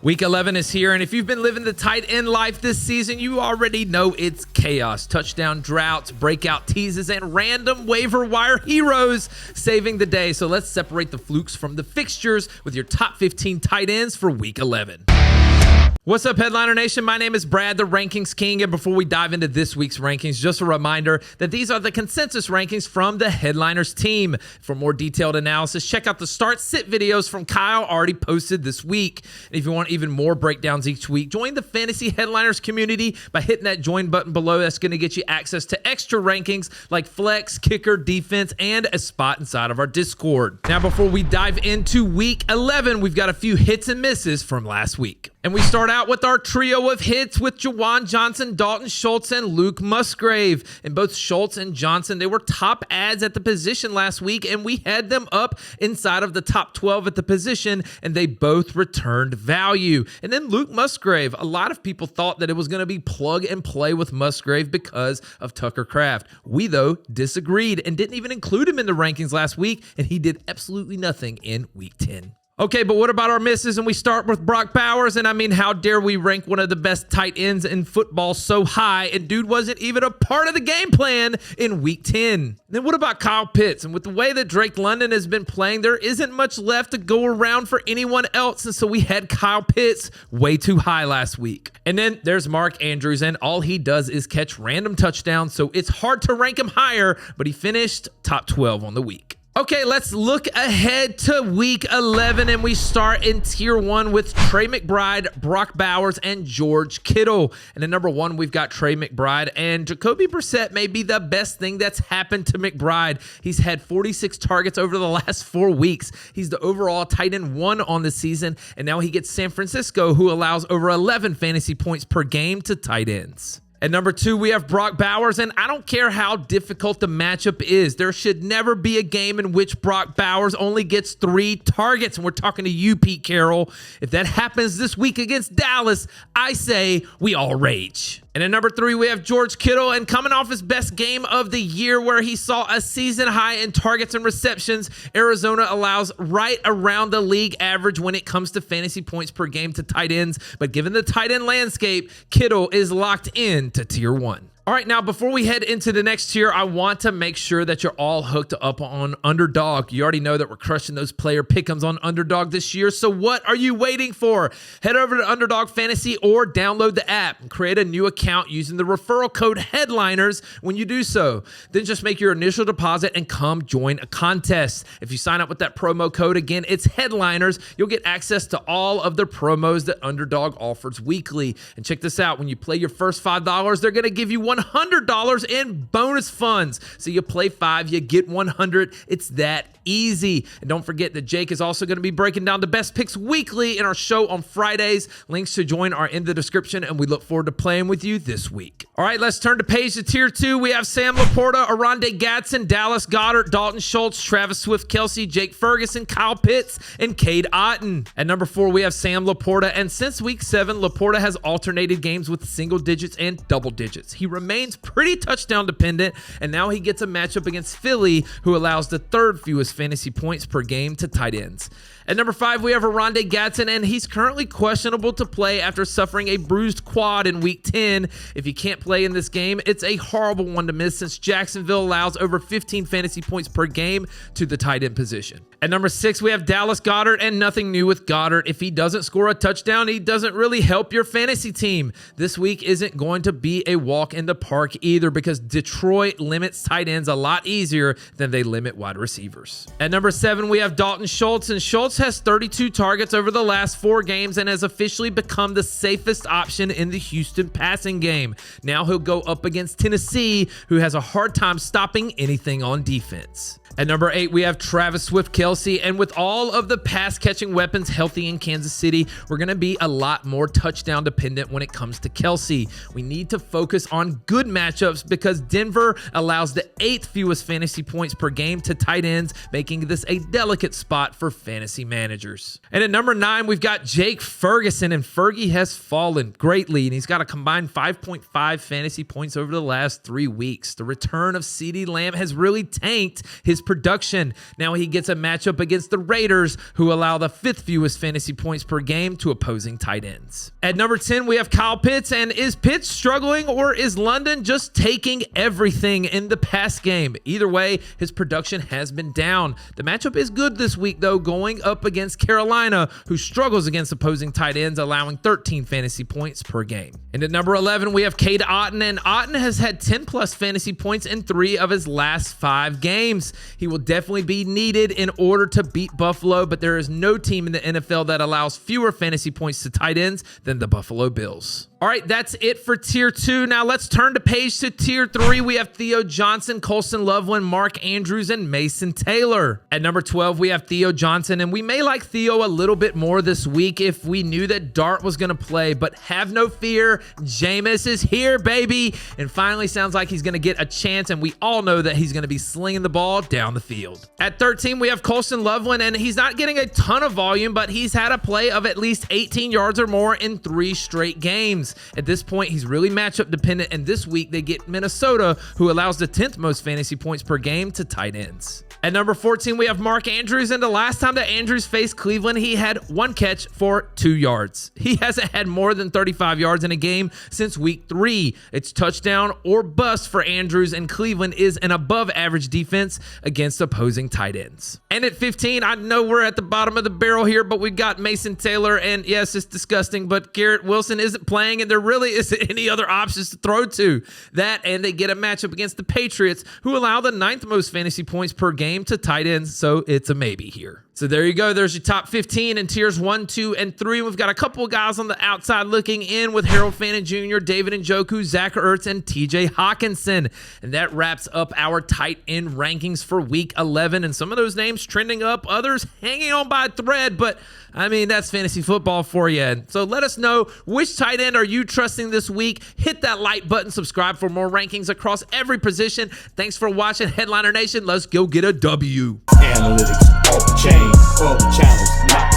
Week 11 is here, and if you've been living the tight end life this season, you already know it's chaos. Touchdown droughts, breakout teases, and random waiver wire heroes saving the day. So let's separate the flukes from the fixtures with your top 15 tight ends for Week 11. What's up, Headliner Nation? My name is Brad, the Rankings King, and before we dive into this week's rankings, just a reminder that these are the consensus rankings from the Headliners team. For more detailed analysis, check out the start-sit videos from Kyle already posted this week. And if you want even more breakdowns each week, join the Fantasy Headliners community by hitting that join button below. That's going to get you access to extra rankings like flex, kicker, defense, and a spot inside of our Discord. Now, before we dive into Week 11, we've got a few hits and misses from last week. And we start out with our trio of hits with Juwan Johnson, Dalton Schultz, and Luke Musgrave. And both Schultz and Johnson, they were top ads at the position last week, and we had them up inside of the top 12 at the position, and they both returned value. And then Luke Musgrave, a lot of people thought that it was going to be plug and play with Musgrave because of Tucker Kraft. We, though, disagreed and didn't even include him in the rankings last week, and he did absolutely nothing in Week 10. Okay, but what about our misses? And we start with Brock Bowers. And I mean, how dare we rank one of the best tight ends in football so high? And dude wasn't even a part of the game plan in Week 10. Then what about Kyle Pitts? And with the way that Drake London has been playing, there isn't much left to go around for anyone else. And so we had Kyle Pitts way too high last week. And then there's Mark Andrews, and all he does is catch random touchdowns. So it's hard to rank him higher, but he finished top 12 on the week. Okay, let's look ahead to Week 11, and we start in Tier 1 with Trey McBride, Brock Bowers, and George Kittle. And at number 1, we've got Trey McBride, and Jacoby Brissett may be the best thing that's happened to McBride. He's had 46 targets over the last 4 weeks. He's the overall tight end 1 on the season, and now he gets San Francisco, who allows over 11 fantasy points per game to tight ends. At number 2, we have Brock Bowers, and I don't care how difficult the matchup is. There should never be a game in which Brock Bowers only gets 3 targets, and we're talking to you, Pete Carroll. If that happens this week against Dallas, I say we all rage. And at number 3, we have George Kittle, and coming off his best game of the year where he saw a season high in targets and receptions, Arizona allows right around the league average when it comes to fantasy points per game to tight ends. But given the tight end landscape, Kittle is locked in to Tier 1. All right, now before we head into the next tier, I want to make sure that you're all hooked up on Underdog. You already know that we're crushing those player pick'ems on Underdog this year, so what are you waiting for? Head over to Underdog Fantasy or download the app and create a new account using the referral code HEADLINERS when you do so. Then just make your initial deposit and come join a contest. If you sign up with that promo code, again, it's HEADLINERS. You'll get access to all of the promos that Underdog offers weekly. And check this out, when you play your first $5, they're going to give you $100 in bonus funds. So you play 5, you get 100. It's that easy. And don't forget that Jake is also going to be breaking down the best picks weekly in our show on Fridays. Links to join are in the description, and we look forward to playing with you this week. All right, let's turn the page to Tier 2. We have Sam Laporta, Arondé Gadsden, Dallas Goedert, Dalton Schultz, Travis Swift-Kelsey, Jake Ferguson, Kyle Pitts, and Cade Otton. At number 4, we have Sam Laporta, and since Week 7, Laporta has alternated games with single digits and double digits. He remains pretty touchdown dependent, and now he gets a matchup against Philly, who allows the 3rd fewest fantasy points per game to tight ends. At number 5, we have Arondé Gadsden, and he's currently questionable to play after suffering a bruised quad in Week 10. If he can't play in this game, it's a horrible one to miss since Jacksonville allows over 15 fantasy points per game to the tight end position. At number 6, we have Dallas Goedert, and nothing new with Goedert. If he doesn't score a touchdown, he doesn't really help your fantasy team. This week isn't going to be a walk in the park either, because Detroit limits tight ends a lot easier than they limit wide receivers. At number 7, we have Dalton Schultz, and Schultz has 32 targets over the last 4 games and has officially become the safest option in the Houston passing game. Now he'll go up against Tennessee, who has a hard time stopping anything on defense. At number 8, we have Travis Swift-Kelsey, and with all of the pass-catching weapons healthy in Kansas City, we're going to be a lot more touchdown dependent when it comes to Kelsey. We need to focus on good matchups because Denver allows the 8th fewest fantasy points per game to tight ends, making this a delicate spot for fantasy managers. And at number 9, we've got Jake Ferguson, and Fergie has fallen greatly, and he's got a combined 5.5 fantasy points over the last 3 weeks. The return of CeeDee Lamb has really tanked his production. Now he gets a matchup against the Raiders, who allow the 5th fewest fantasy points per game to opposing tight ends. At number 10, we have Kyle Pitts, and is Pitts struggling, or is London just taking everything in the pass game? Either way, his production has been down. The matchup is good this week, though, going up against Carolina, who struggles against opposing tight ends, allowing 13 fantasy points per game. And at number 11, we have Cade Otton, and Otton has had 10 plus fantasy points in 3 of his last 5 games. He will definitely be needed in order to beat Buffalo, but there is no team in the NFL that allows fewer fantasy points to tight ends than the Buffalo Bills. All right, that's it for tier 2. Now let's turn the page to tier 3. We have Theo Johnson, Colston Loveland, Mark Andrews, and Mason Taylor. At number 12, we have Theo Johnson, and we may like Theo a little bit more this week if we knew that Dart was going to play, but have no fear, Jameis is here, baby, and finally sounds like he's going to get a chance, and we all know that he's going to be slinging the ball down the field. At 13, we have Colston Loveland, and he's not getting a ton of volume, but he's had a play of at least 18 yards or more in 3 straight games. At this point, he's really matchup dependent, and this week they get Minnesota, who allows the 10th most fantasy points per game to tight ends. At number 14, we have Mark Andrews, and the last time that Andrews faced Cleveland, he had 1 catch for 2 yards. He hasn't had more than 35 yards in a game since week 3. It's touchdown or bust for Andrews, and Cleveland is an above average defense against opposing tight ends. And at 15, I know we're at the bottom of the barrel here, but we've got Mason Taylor, and yes, it's disgusting, but Garrett Wilson isn't playing, and there really isn't any other options to throw to. That, and they get a matchup against the Patriots, who allow the 9th most fantasy points per game to tight ends, so it's a maybe here. So there you go. There's your top 15 in tiers 1, 2, and 3. We've got a couple of guys on the outside looking in with Harold Fannin Jr., David Njoku, Zach Ertz, and TJ Hawkinson. And that wraps up our tight end rankings for week 11. And some of those names trending up, others hanging on by a thread. But I mean, that's fantasy football for you. And so let us know, which tight end are you trusting this week? Hit that like button, subscribe for more rankings across every position. Thanks for watching Headliner Nation. Let's go get a W. Analytics, off the chain, 12 channels, not